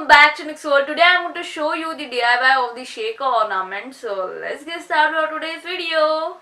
welcome back to Next World. Today I'm going to show you the DIY of the shaker ornament. So let's get started on today's video.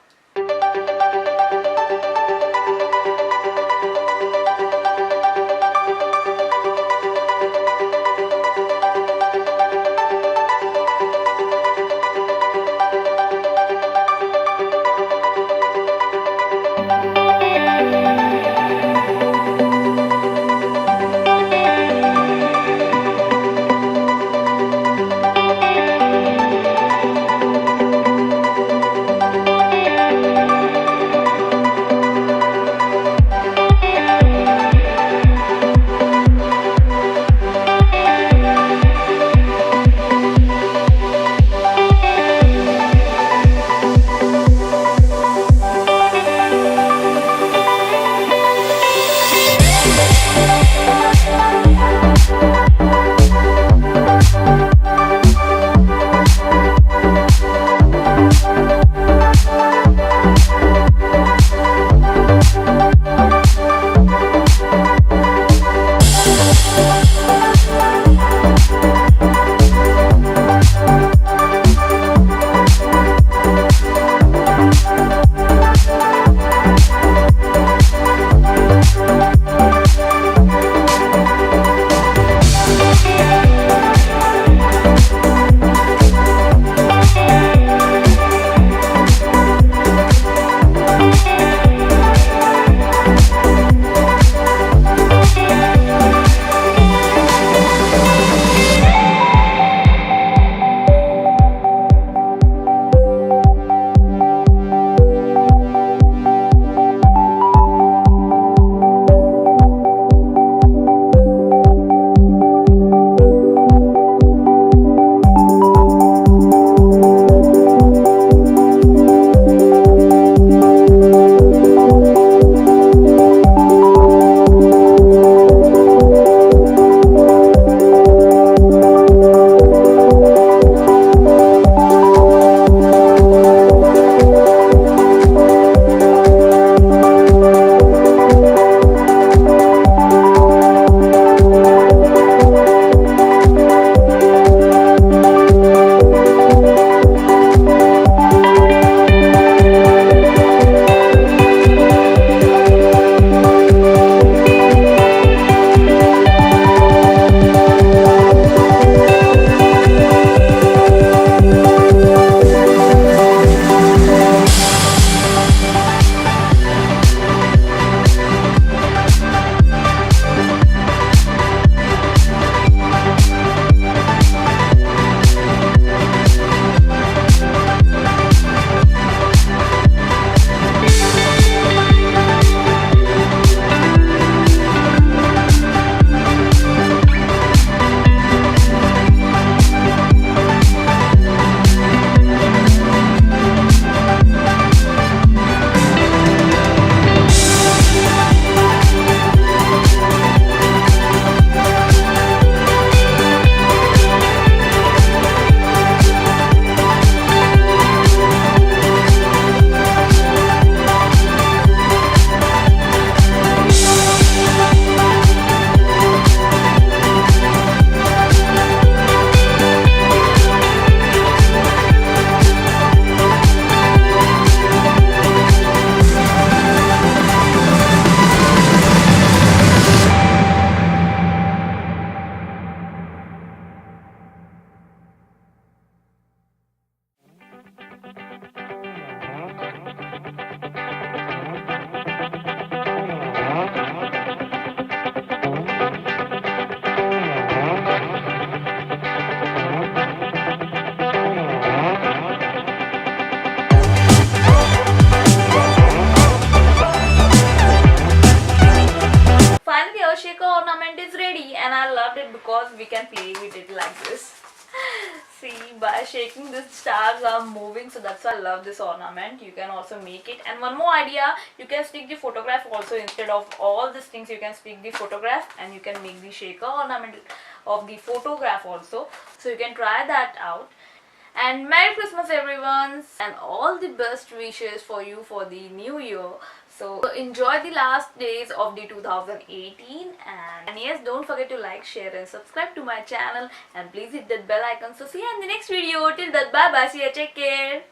Finally, our shaker ornament is ready, and I loved it because we can play with it like this. See, by shaking the stars are moving, so that's why I love this ornament. You can also make it. And one more idea, you can stick the photograph also. Instead of all these things, you can stick the photograph and you can make the shaker ornament of the photograph also. So you can try that out. And Merry Christmas everyone, and all the best wishes for you for the new year. So enjoy the last days of the 2018, and yes, don't forget to like, share and subscribe to my channel, and please hit that bell icon. So see you in the next video. Till that, bye bye, see ya, take care.